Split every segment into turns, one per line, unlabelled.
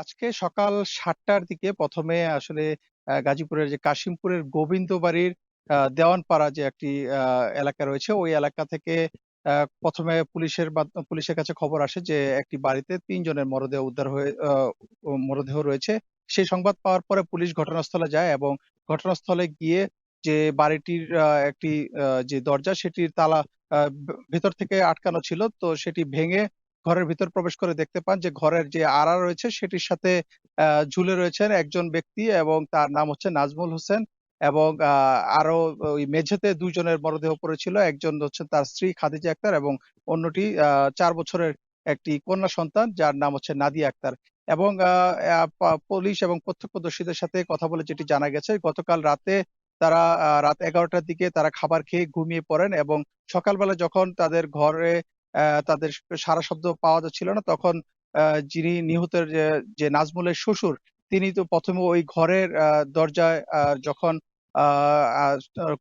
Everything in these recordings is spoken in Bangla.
আজকে সকাল ৭টার দিকে ১ম এ আসলে গাজীপুরের যে কাশিমপুরের গোবিন্দবাড়ির দেওয়ানপাড়া যে একটি আ এলাকা রয়েছে, ওই এলাকা থেকে আ ১ম এ পুলিশের কাছে খবর আসে যে একটি বাড়িতে ৩ জনের মরদেহ উদ্ধার হয়ে মরদেহ রয়েছে। সেই সংবাদ পাওয়ার পরে পুলিশ ঘটনাস্থলে যায় এবং ঘটনাস্থলে গিয়ে যে বাড়িটির একটি যে দরজা সেটির তালা ভেতর থেকে আটকানো ছিল। তো সেটি ভেঙে ঘরের ভিতর প্রবেশ করে দেখতে পান যে ঘরের যে আড়া রয়েছে সেটির সাথে ঝুলে রয়েছেন একজন ব্যক্তি এবং তার নাম হচ্ছে নাজমুল হোসেন এবং আরো ওই মেঝেতে ২ জনের মরদেহ পড়েছিল। একজন হচ্ছে তার স্ত্রী খাদিজা আক্তার এবং অন্যটি ৪ বছরের একটি কন্যা সন্তান যার নাম হচ্ছে নাদিয়া আক্তার। এবং আ আ পা পুলিশ এবং প্রত্যক্ষদর্শীদের সাথে কথা বলে যেটি জানা গেছে গতকাল রাতে তারা রাত ১১টার দিকে তারা খাবার খেয়ে ঘুমিয়ে পড়েন এবং সকালবেলা যখন তাদের ঘরে তাদের সাড়া শব্দ পাওয়া যাচ্ছিল না। তখন আ যিনি নিহতের যে নাজমুলের শ্বশুর, তিনি তো ১ম এ ওই ঘরের দরজায় যখন আ আ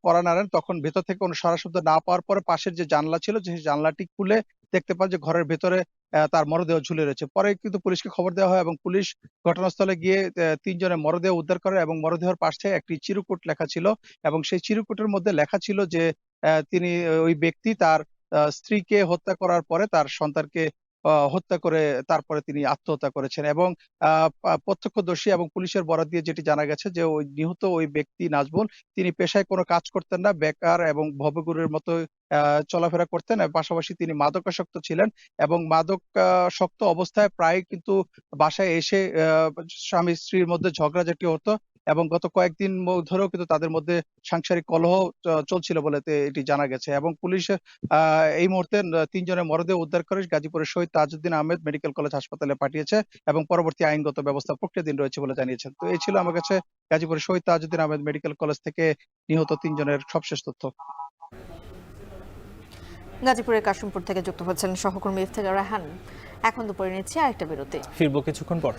কড়া নাড়েন, তখন ভেতর থেকে কোনো সাড়া শব্দ না পাওয়ার পরে পাশের যে জানালা ছিল, যে জানালাটি খুলে দেখতে পান যে ঘরের ভেতরে তার মরদেহ ঝুলে রয়েছে। পরে কিন্তু পুলিশকে খবর দেওয়া হয় এবং পুলিশ ঘটনাস্থলে গিয়ে ৩ জনের মরদেহ উদ্ধার করে এবং মরদেহের পাশে একটি চিরকুট লেখা ছিল এবং সেই চিরকুটের মধ্যে লেখা ছিল যে তিনি ওই ব্যক্তি তার স্ত্রীকে হত্যা করার পরে তার সন্তানকে হত্যা করে তারপরে তিনি আত্মহত্যা করেছেন এবং আ প্রত্যক্ষদর্শী এবং পুলিশের বরাত দিয়ে যেটি জানা গেছে যে ওই নিহত ওই ব্যক্তি নাজমুল তিনি পেশায় কোনো কাজ করতেন না। বেকার এবং ভবঘুরের মতো আ চলাফেরা করতেন। পাশাপাশি তিনি মাদকাসক্ত ছিলেন এবং মাদকাসক্ত অবস্থায় প্রায়ই কিন্তু বাসায় এসে স্বামী-স্ত্রীর মধ্যে ঝগড়াঝাটি হতো এবং গত কয়েকদিন ধরেও কিন্তু তাদের মধ্যে সাংসারিক কলহ চলছিল বলে এটি জানা গেছে এবং পুলিশ আ এই মুহূর্তে ৩ জনের মরদেহ উদ্ধার করে গাজীপুরের শহীদ তাজউদ্দিন আহমেদ মেডিকেল কলেজ হাসপাতালে পাঠিয়েছে এবং পরবর্তী আইনগত ব্যবস্থা প্রক্রিয়াধীন রয়েছে বলে জানিয়েছেন। তো এই ছিল আমার কাছে গাজীপুরের শহীদ তাজউদ্দিন আহমেদ মেডিকেল কলেজ থেকে নিহত ৩ জনের সবশেষ তথ্য।
গাজীপুরের কাশিমপুর থেকে যুক্ত হচ্ছেন সহকর্মী ইফতেখার রায়হান। এখন দুপুরে নিচ্ছি আরেকটা বিরতি।
ফিরবো কিছুক্ষণ পর।